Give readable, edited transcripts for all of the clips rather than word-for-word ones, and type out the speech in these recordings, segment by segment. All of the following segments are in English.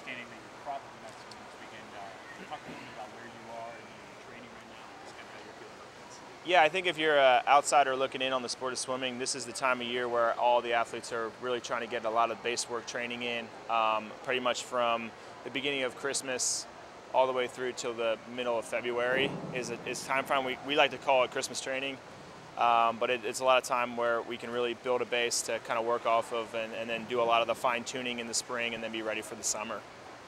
understanding that you're probably not swimming this weekend. Talk to me about where you are and your training right now, just kind of how you're feeling about this. Yeah, I think if you're an outsider looking in on the sport of swimming, this is the time of year where all the athletes are really trying to get a lot of base work training in, pretty much from the beginning of Christmas all the way through till the middle of February is time frame. We like to call it Christmas training, but it's a lot of time where we can really build a base to kind of work off of and then do a lot of the fine tuning in the spring and then be ready for the summer.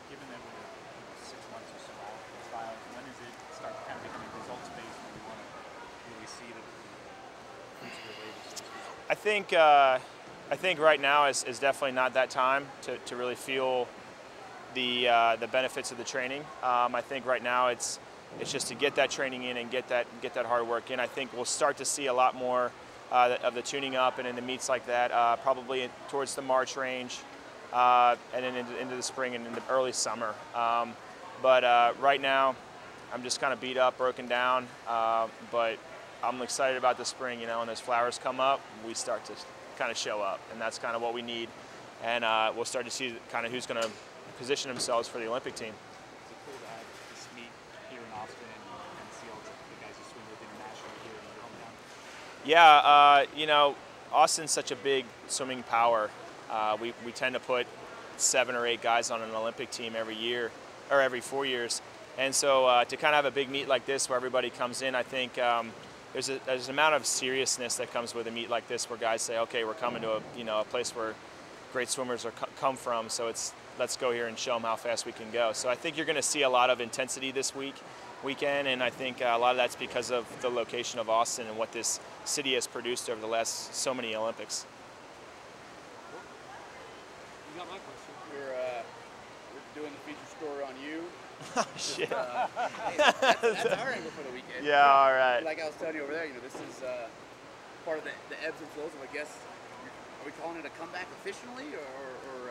Given that we're 6 months or so out from the trials, when does it start to kind of become results based when we want to really see the fruits of your labor? I think right now is definitely not that time to really feel the benefits of the training. I think right now it's just to get that training in and get that hard work in. I think we'll start to see a lot more of the tuning up and in the meets like that, probably towards the March range, and then into the spring and into early summer. But right now, I'm just kind of beat up, broken down, but I'm excited about the spring. You know, when those flowers come up, we start to kind of show up, and that's kind of what we need. And we'll start to see kind of who's going to position themselves for the Olympic team. Is it cool to have this meet here in Austin and see all the guys you swim with internationally here in your hometown? Yeah, you know, Austin's such a big swimming power. We tend to put 7 or 8 guys on an Olympic team every year, or every 4 years. And so to kind of have a big meet like this where everybody comes in, I think there's an amount of seriousness that comes with a meet like this where guys say, okay, we're coming to a place where great swimmers come from, so let's go here and show them how fast we can go. So I think you're going to see a lot of intensity this weekend, and I think a lot of that's because of the location of Austin and what this city has produced over the last so many Olympics. You got my question. We're doing the feature story on you. Shit. That's our angle for the weekend. Yeah, all right. Like I was telling you over there, this is part of the ebbs and flows of, I guess, are we calling it a comeback officially, or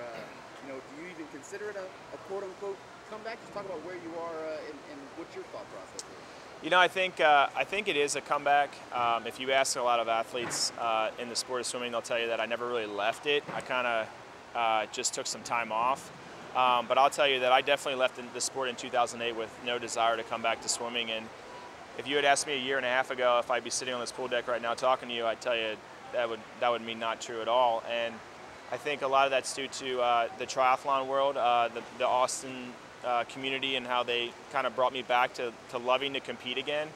do you even consider it a quote-unquote comeback? Just talk about where you are and what's your thought process is. You know, I think it is a comeback. If you ask a lot of athletes in the sport of swimming, they'll tell you that I never really left it. I kind of just took some time off. But I'll tell you that I definitely left the sport in 2008 with no desire to come back to swimming. And if you had asked me a year and a half ago if I'd be sitting on this pool deck right now talking to you, I'd tell you that would mean not true at all. And I think a lot of that's due to the triathlon world, the Austin community, and how they kind of brought me back to loving to compete again.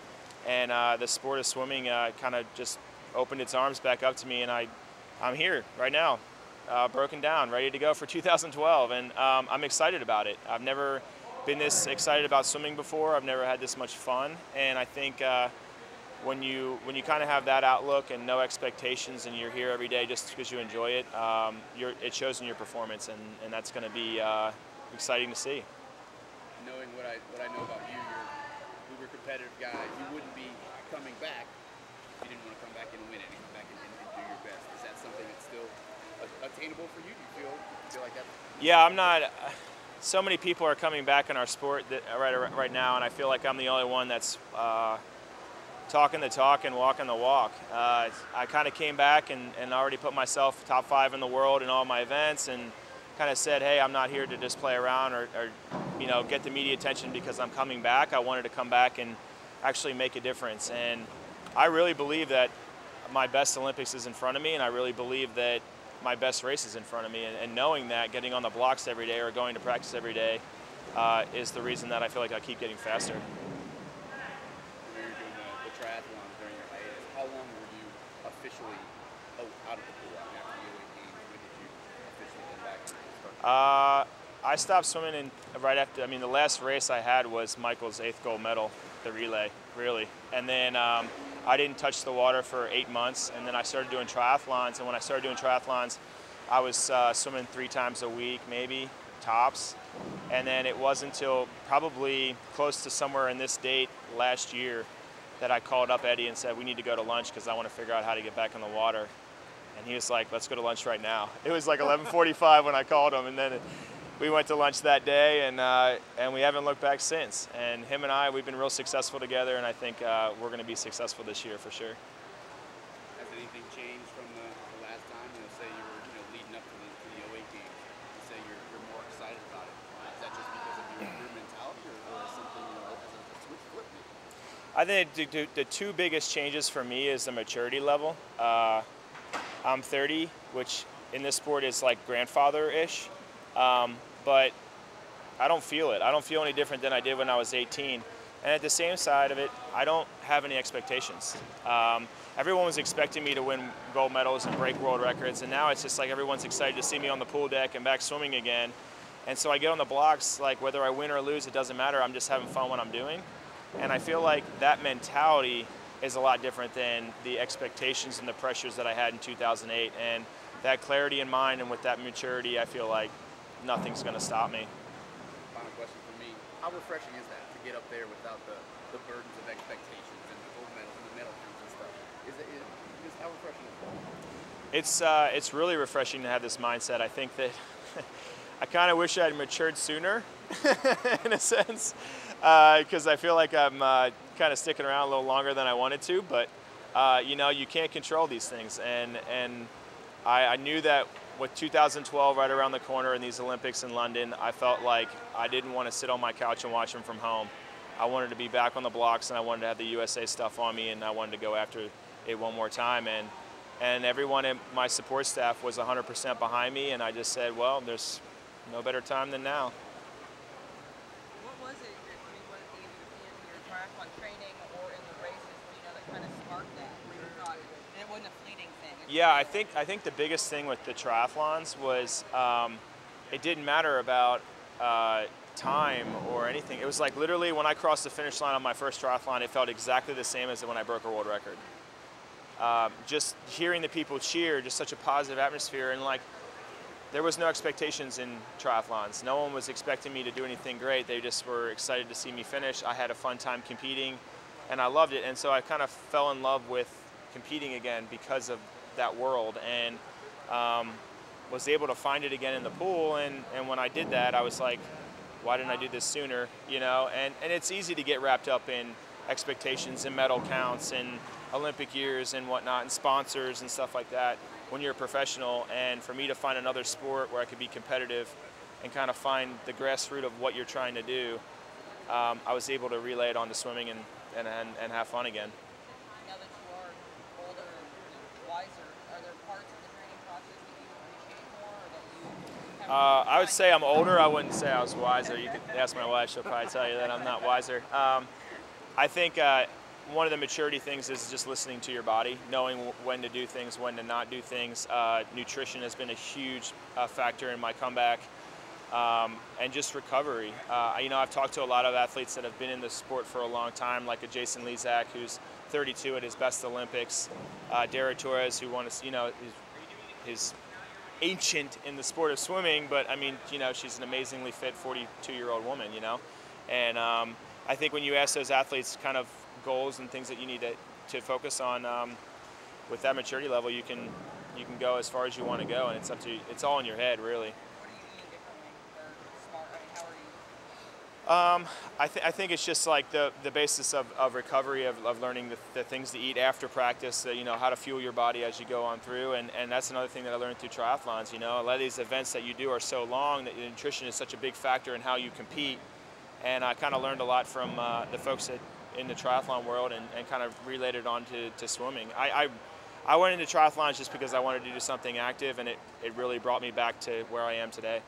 And the sport of swimming kind of just opened its arms back up to me, and I'm here right now. Broken down, ready to go for 2012, and I'm excited about it. I've never been this excited about swimming before. I've never had this much fun, and I think when you kind of have that outlook and no expectations, and you're here every day just because you enjoy it, it shows in your performance, and that's going to be exciting to see. Knowing what I know about you, you're a uber competitive guy. You wouldn't be coming back if you didn't want to come back and win it, and come back and do your best. Is that something that's still attainable for you? Do you feel like that? Yeah, I'm not. So many people are coming back in our sport right now, and I feel like I'm the only one that's talking the talk and walking the walk. I kind of came back and already put myself top 5 in the world in all my events, and kind of said, hey, I'm not here to just play around or get the media attention because I'm coming back. I wanted to come back and actually make a difference, and I really believe that my best Olympics is in front of me, and I really believe that my best race is in front of me, and knowing that, getting on the blocks every day or going to practice every day is the reason that I feel like I keep getting faster. When you were doing the triathlon during your hiatus, how long were you officially out of the pool after the 08 games? When did you officially come back and start? I stopped swimming right after. I mean, the last race I had was Michael's 8th gold medal, the relay, really, and then I didn't touch the water for 8 months, and then I started doing triathlons. And when I started doing triathlons, I was swimming 3 times a week, maybe, tops. And then it wasn't until probably close to somewhere in this date last year that I called up Eddie and said, we need to go to lunch because I want to figure out how to get back in the water. And he was like, let's go to lunch right now. It was like 11:45 when I called him, and then we went to lunch that day, and we haven't looked back since. And him and we've been real successful together, and I think we're going to be successful this year for sure. Has anything changed from the last time? Say you were leading up to the 08 games. You say you're more excited about it. Has that I think the two biggest changes for me is the maturity level. I'm 30, which in this sport is like grandfather-ish, but I don't feel it. I don't feel any different than I did when I was 18. And at the same side of it, I don't have any expectations. Everyone was expecting me to win gold medals and break world records, and now it's just like everyone's excited to see me on the pool deck and back swimming again. And so I get on the blocks, like whether I win or lose, it doesn't matter. I'm just having fun what I'm doing. And I feel like that mentality is a lot different than the expectations and the pressures that I had in 2008. And that clarity in mind and with that maturity, I feel like nothing's going to stop me. Final question for me. How refreshing is that to get up there without the burdens of expectations and the gold medals and the medal counts and stuff? How refreshing is that? It's really refreshing to have this mindset. I think that I kind of wish I had matured sooner in a sense, because I feel like I'm kind of sticking around a little longer than I wanted to, but you know, you can't control these things. And I knew that with 2012 right around the corner in these Olympics in London, I felt like I didn't want to sit on my couch and watch them from home. I wanted to be back on the blocks, and I wanted to have the USA stuff on me, and I wanted to go after it one more time. And everyone in my support staff was 100% behind me, and I just said, well, there's no better time than now. What was it that, either in your triathlon training or in the races, that kind of sparked that? Where you thought it wasn't a fleeting thing? Yeah, I think the biggest thing with the triathlons was it didn't matter about time or anything. It was like literally when I crossed the finish line on my first triathlon, it felt exactly the same as when I broke a world record. Just hearing the people cheer, just such a positive atmosphere, and like there was no expectations in triathlons. No one was expecting me to do anything great. They just were excited to see me finish. I had a fun time competing, and I loved it. And so I kind of fell in love with competing again because of that world, and was able to find it again in the pool. And when I did that, I was like, why didn't I do this sooner? And it's easy to get wrapped up in expectations and medal counts and Olympic years and whatnot and sponsors and stuff like that when you're a professional. And for me to find another sport where I could be competitive and kind of find the grassroots of what you're trying to do, I was able to relay it onto swimming and have fun again. Now that you are older and wiser, are there parts of the training process that you appreciate more, or that you I would say I'm older. I wouldn't say I was wiser. You could ask my wife. She'll probably tell you that I'm not wiser. I think one of the maturity things is just listening to your body, knowing when to do things, when to not do things. Nutrition has been a huge factor in my comeback, and just recovery. I've talked to a lot of athletes that have been in the sport for a long time, like a Jason Lezak, who's 32 at his best Olympics, Dara Torres, who won, his ancient in the sport of swimming, but I mean, she's an amazingly fit 42-year-old woman, and I think when you ask those athletes kind of goals and things that you need to focus on, with that maturity level, you can go as far as you want to go, and it's up to you. It's all in your head, really. What are you eating differently or smart? How are you? I think it's just like the basis of recovery, of learning the things to eat after practice, how to fuel your body as you go on through, and that's another thing that I learned through triathlons. A lot of these events that you do are so long that nutrition is such a big factor in how you compete, and I kind of learned a lot from the folks in the triathlon world and kind of relayed it on to swimming. I went into triathlons just because I wanted to do something active, and it really brought me back to where I am today.